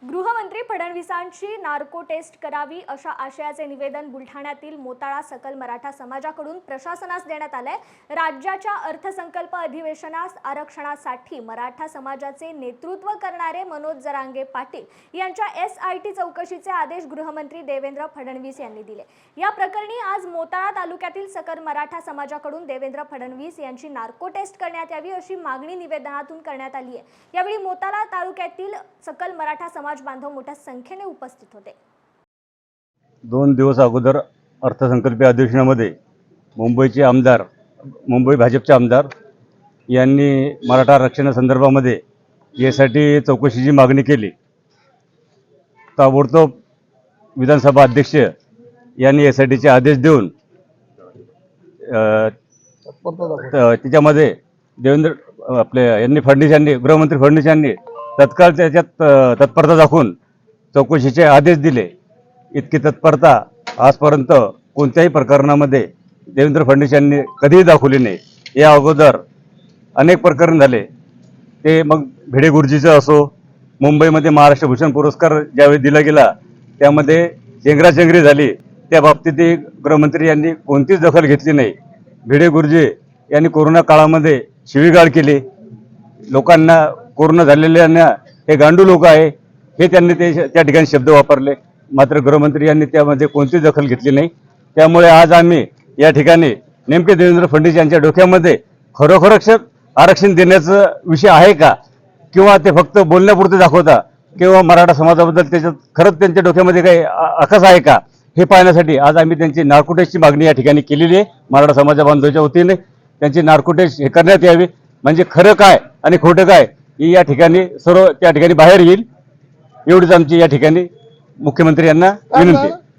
गृहमंत्री फडणवीसांची narco taste करावी अशा आशयाचे निवेदन बुलढाण्यातील मोताळा सकल मराठा समाजाकडून प्रशासनास देण्यात आले। राज्याच्या अर्थसंकल्प अधिवेशनास आरक्षणासाठी मराठा समाजाचे नेतृत्व करणारे मनोज जरांगे पाटील यांच्या SIT चौकशीचे आदेश गृहमंत्री देवेंद्र फडणवीस यांनी दिले। या प्रकरणी आज मोताळा तालुक्यातील सकल मराठा समाजाकडून देवेंद्र फडणवीस यांची नार्को टेस्ट करण्यात यावी अशी मागणी निवेदनातून करण्यात आली आहे। यावेळी मोताळा तालुक्यातील सकल मराठा समाज बांधव मोठ्या संख्येने उपस्थित होते। 2 दिवस अगोदर अर्थसंकल्पीय अधिवेशनामध्ये मुंबई भाजपचे आमदार यांनी मराठा आरक्षणासंदर्भामध्ये यासाठी चौकशीची मागणी केली। ताबडतोब विधानसभा अध्यक्ष यांनी यासाठीचे आदेश देऊन त्याच्यामध्ये गृहमंत्री फडणवीस यांनी तत्काळ त्याच्यात तत्परता दाखवून चौकशीचे आदेश दिले। इतकी तत्परता आजपर्यंत कोणत्याही प्रकरणामध्ये देवेंद्र फडणवीस यांनी कधीही दाखवली नाही। या अगोदर अनेक प्रकरण झाले, ते मग भिडे गुरुजीचं असो, मुंबईमध्ये महाराष्ट्र भूषण पुरस्कार ज्यावेळी दिला गेला त्यामध्ये चेंगराचेंगरी झाली, त्या बाबतीतही गृहमंत्री यांनी कोणतीच दखल घेतली नाही। भिडे गुरुजी यांनी कोरोना काळामध्ये शिवीगाळ केली, लोकांना कोरोना झालेल्यांना हे गांडू लोक आहे हे त्यांनी त्या ठिकाणी शब्द वापरले, मात्र गृहमंत्री यांनी त्यामध्ये कोणतीच दखल घेतली नाही। त्यामुळे आज आम्ही या ठिकाणी नेमके देवेंद्र फडणवीस यांच्या डोक्यामध्ये खरोखरच आरक्षण देण्याचा विषय आहे का, किंवा ते फक्त बोलण्यापुरते दाखवता, किंवा मराठा समाजाबद्दल त्याच्यात खरंच त्यांच्या डोक्यामध्ये काही आकस आहे का, हे पाहण्यासाठी आज आम्ही त्यांची नार्को टेस्टची मागणी या ठिकाणी केलेली आहे। मराठा समाजा बांधवांच्या वतीने त्यांची नार्को टेस्ट हे करण्यात यावी, म्हणजे खरं काय आणि खोटं काय ही या ठिकाणी सर्व त्या ठिकाणी बाहेर येईल, एवढीच आमची या ठिकाणी मुख्यमंत्री यांना विनंती आहे।